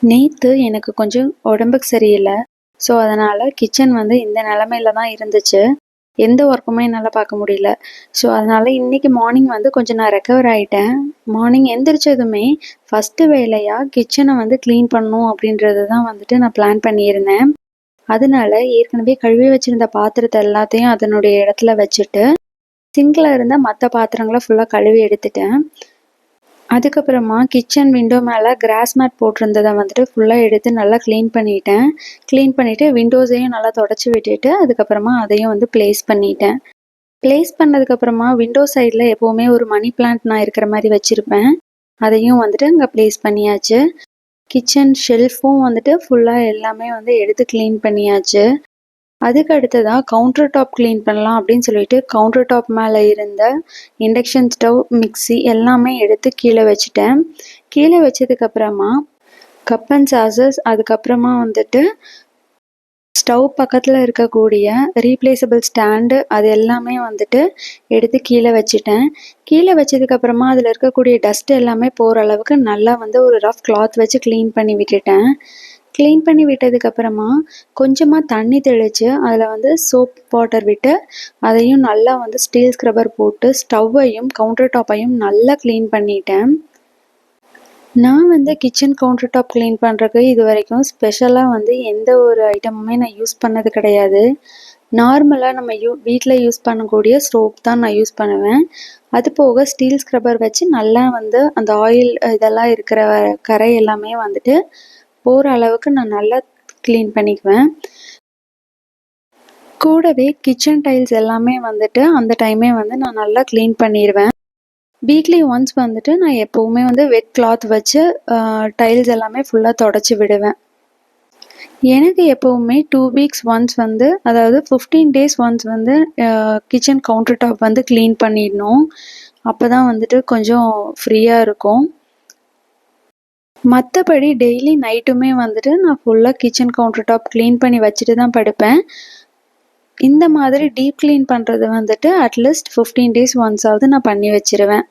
நேத்து எனக்கு கொஞ்சம் உடம்புக்கு சரியில்ல. ஸோ, அதனால கிச்சன் வந்து இந்த நிலமையில தான் இருந்துச்சு. எந்த ஒர்க்குமே என்னால பார்க்க முடியல. ஸோ, அதனால இன்னைக்கு மார்னிங் வந்து கொஞ்சம் நான் ரெக்கவர் ஆயிட்டேன். மார்னிங் எந்திரிச்சதுமே ஃபர்ஸ்ட்டு வேலையா கிச்சன வந்து கிளீன் பண்ணணும் அப்படின்றது தான் வந்துட்டு நான் பிளான் பண்ணியிருந்தேன். அதனால ஏற்கனவே கழுவி வச்சிருந்த பாத்திரத்த எல்லாத்தையும் அதனுடைய இடத்துல வச்சுட்டு, சிங்க்ல இருந்த மத்த பாத்திரங்கள ஃபுல்லா கழுவி எடுத்துட்டேன். அதுக்கப்புறமா கிச்சன் விண்டோ மேலே கிராஸ் மேட் போட்டிருந்தத வந்துட்டு ஃபுல்லாக எடுத்து நல்லா க்ளீன் பண்ணிட்டேன். க்ளீன் பண்ணிவிட்டு விண்டோஸையும் நல்லா தொடச்சி விட்டுட்டு அதுக்கப்புறமா அதையும் வந்து ப்ளேஸ் பண்ணிட்டேன். ப்ளேஸ் பண்ணதுக்கப்புறமா விண்டோ சைடில் எப்போவுமே ஒரு மணி பிளான்ட் நான் இருக்கிற மாதிரி வச்சுருப்பேன். அதையும் வந்துட்டு அங்கே ப்ளேஸ் பண்ணியாச்சு. கிச்சன் ஷெல்ஃபும் வந்துட்டு ஃபுல்லாக எல்லாமே வந்து எடுத்து க்ளீன் பண்ணியாச்சு. அதுக்கு அடுத்ததா கவுண்டர் டாப் க்ளீன் பண்ணலாம் அப்படின்னு சொல்லிட்டு கவுண்டர் டாப் மேலே இருந்த இண்டக்ஷன் ஸ்டவ், மிக்ஸி எல்லாமே எடுத்து கீழே வச்சுட்டேன். கீழே வச்சதுக்கப்புறமா கப் அண்ட் சாசஸ், அதுக்கப்புறமா வந்துட்டு ஸ்டவ் பக்கத்தில் இருக்கக்கூடிய ரீப்ளேசபிள் ஸ்டாண்டு அது எல்லாமே வந்துட்டு எடுத்து கீழே வச்சுட்டேன். கீழே வச்சதுக்கப்புறமா அதில் இருக்கக்கூடிய டஸ்ட் எல்லாமே போகிற அளவுக்கு நல்லா வந்து ஒரு ரஃப் கிளாத் வச்சு க்ளீன் பண்ணி விட்டுட்டேன். க்ளீன் பண்ணி விட்டதுக்கப்புறமா கொஞ்சமாக தண்ணி தெளித்து அதில் வந்து சோப் வாட்டர் விட்டு அதையும் நல்லா வந்து ஸ்டீல் ஸ்க்ரப்பர் போட்டு ஸ்டவ்வையும் கவுண்டர் டாப்பையும் நல்லா க்ளீன் பண்ணிட்டேன். நான் வந்து கிச்சன் கவுண்டர் டாப் க்ளீன் பண்ணுறதுக்கு இது வரைக்கும் ஸ்பெஷலாக வந்து எந்த ஒரு ஐட்டமுமே நான் யூஸ் பண்ணது கிடையாது. நார்மலாக நம்ம வீட்டில் யூஸ் பண்ணக்கூடிய சோப் தான் நான் யூஸ் பண்ணுவேன். அது போக ஸ்டீல் ஸ்க்ரப்பர் வச்சு நல்லா வந்து அந்த ஆயில் இதெல்லாம் இருக்கிற கரை எல்லாமே வந்துட்டு போகிற அளவுக்கு நான் நல்லா க்ளீன் பண்ணிக்குவேன். கூடவே கிச்சன் டைல்ஸ் எல்லாமே வந்துட்டு அந்த டைமே வந்து நான் நல்லா க்ளீன் பண்ணிடுவேன். வீக்லி ஒன்ஸ் வந்துட்டு நான் எப்போவுமே வந்து வெட் கிளாத் வச்சு டைல்ஸ் எல்லாமே ஃபுல்லாக தொடச்சி விடுவேன். எனக்கு எப்போவுமே 2 வீக்ஸ் ஒன்ஸ் வந்து, அதாவது 15 டேஸ் ஒன்ஸ் வந்து கிச்சன் கவுண்டர் டாப் வந்து க்ளீன் பண்ணிடணும். அப்போ தான் வந்துட்டு கொஞ்சம் ஃப்ரீயாக இருக்கும். மற்றபடி டெய்லி நைட்டுமே வந்துட்டு நான் ஃபுல்லாக கிச்சன் கவுண்டர் டாப் க்ளீன் பண்ணி வச்சுட்டு தான் படுப்பேன். இந்த மாதிரி டீப் க்ளீன் பண்ணுறது வந்துட்டு அட்லீஸ்ட் 15 டேஸ் ஒன்ஸாவது நான் பண்ணி வச்சிருவேன்.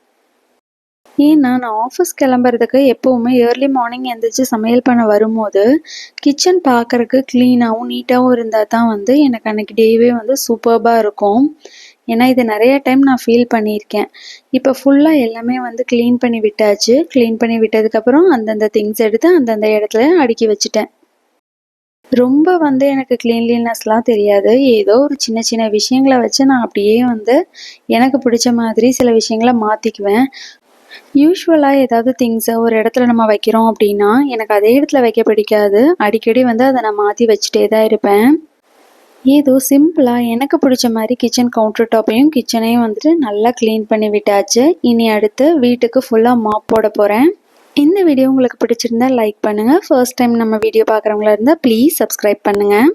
ஏன்னா நான் ஆஃபீஸ் கிளம்புறதுக்கு எப்போவுமே ஏர்லி மார்னிங் எழுந்திரிச்சு சமையல் பண்ண வரும்போது கிச்சன் பார்க்குறக்கு க்ளீனாகவும் நீட்டாகவும் இருந்தால் தான் வந்து எனக்கு அன்றைக்கி டேவே வந்து சூப்பர்பாக இருக்கும். ஏன்னா இது நிறைய டைம் நான் ஃபீல் பண்ணியிருக்கேன். இப்போ ஃபுல்லாக எல்லாமே வந்து க்ளீன் பண்ணி விட்டாச்சு. க்ளீன் பண்ணி விட்டதுக்கப்புறம் அந்தந்த திங்ஸ் எடுத்து அந்தந்த இடத்துல அடுக்கி வச்சுட்டேன். ரொம்ப வந்து எனக்கு க்ளீன்லினஸ்லாம் தெரியாது. ஏதோ ஒரு சின்ன சின்ன விஷயங்களை வச்சு நான் அப்படியே வந்து எனக்கு பிடிச்ச மாதிரி சில விஷயங்களை மாற்றிக்குவேன். யூஸ்வலாக ஏதாவது திங்ஸை ஒரு இடத்துல நம்ம வைக்கிறோம் அப்படின்னா எனக்கு அதே இடத்துல வைக்க பிடிக்காது. அடிக்கடி வந்து அதை நான் மாற்றி வச்சுட்டே தான் இருப்பேன். ஏதோ சிம்பிளாக எனக்கு பிடிச்ச மாதிரி கிச்சன் கவுண்டர் டாப்பையும் கிச்சனையும் வந்துட்டு நல்லா க்ளீன் பண்ணி விட்டாச்சு. இனி அடுத்து வீட்டுக்கு ஃபுல்லாக மாப் போட போகிறேன். இந்த வீடியோ உங்களுக்கு பிடிச்சிருந்தா லைக் பண்ணுங்கள். ஃபர்ஸ்ட் டைம் நம்ம வீடியோ பார்க்குறவங்களா இருந்தால் ப்ளீஸ் சப்ஸ்கிரைப் பண்ணுங்கள்.